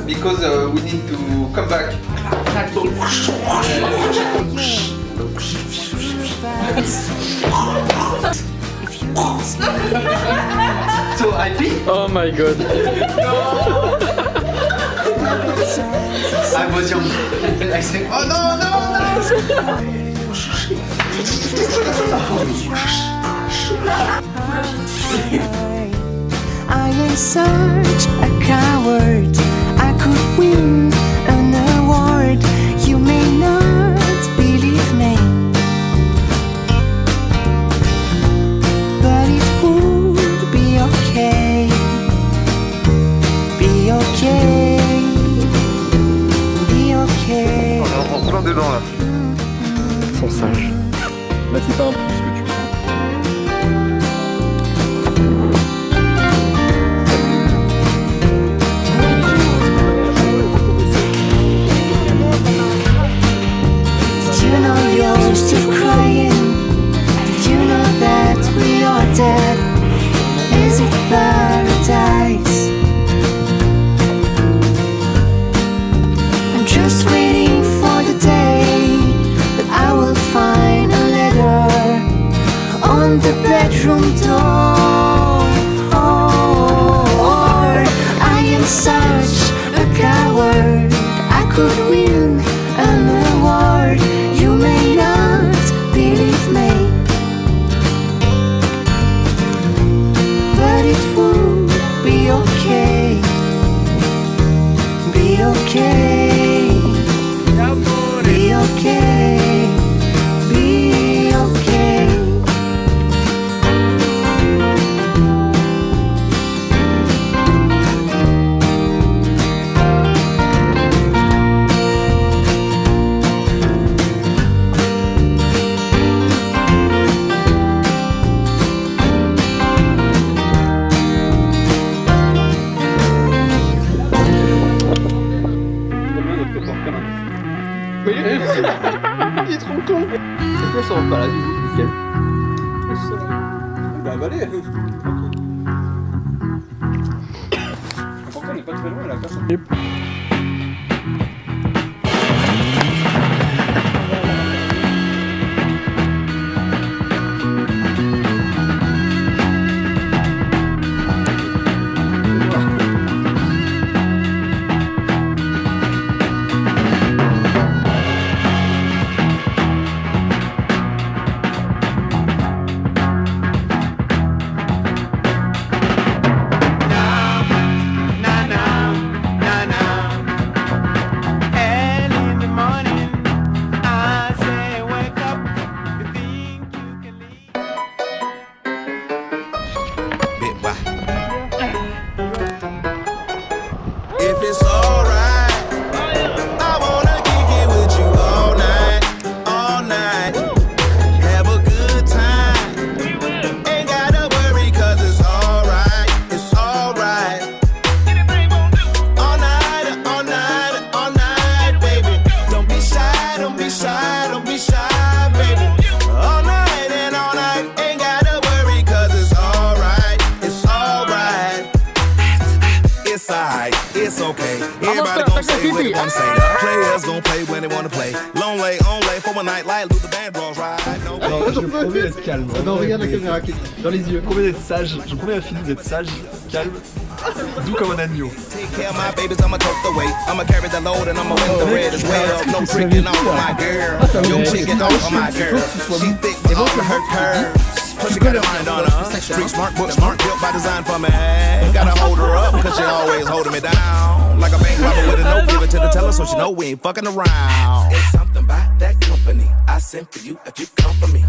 because we need to come back. So happy? Oh my god. I was young. I said, oh no, no, I am such a coward. I could win an award. You may not believe me, but it would be okay. Be okay. Be okay. On en prend plein dedans là. Ils sont sages. Là c'est pas un plus que tu prends. Did you know you're still crying? Did you know that we are dead? Is it paradise? I'm just waiting for the day that I will find a letter on the bedroom door. I am such a coward. I could win an award. You may not believe me, but it would be okay. Be okay. Be okay. Be okay. Il est trop con. Pourquoi ça va pas là du coup, nickel. Bah avalé. Pourtant on est pas très loin là, personne. If it's alright, I wanna kick it with you all night, all night. Have a good time. Ain't gotta worry, cause it's alright, it's alright. All night, all night, all night, baby. Don't be shy, don't be shy, don't be shy, baby. All night and all night, ain't gotta worry, cause it's alright, it's alright. It's alright, it's okay. Everybody gon' say what they wanna say. Players gon' play when they wanna play. Long lay, on lay for one night, like Luther Vandross ride. No way. Non, je promets d'être calme. Non, regarde la caméra dans les yeux. Je promets d'être sage. Je promets à Philippe d'être sage, calme, doux comme un agneau. Take care of my babies, I'ma tote the weight. I'ma carry the load and I'ma win the red as well. No tricking off of my girl. Yo chicken off of my girl. She thick with all of her curves. But she got a mind on her. Street smart, book smart, built by design for me. Gotta hold her up, cause she always holding me down. Like a bank robber with a note, give it to the teller so she know we ain't fucking around. It's something about that company I sent for you if you come for me.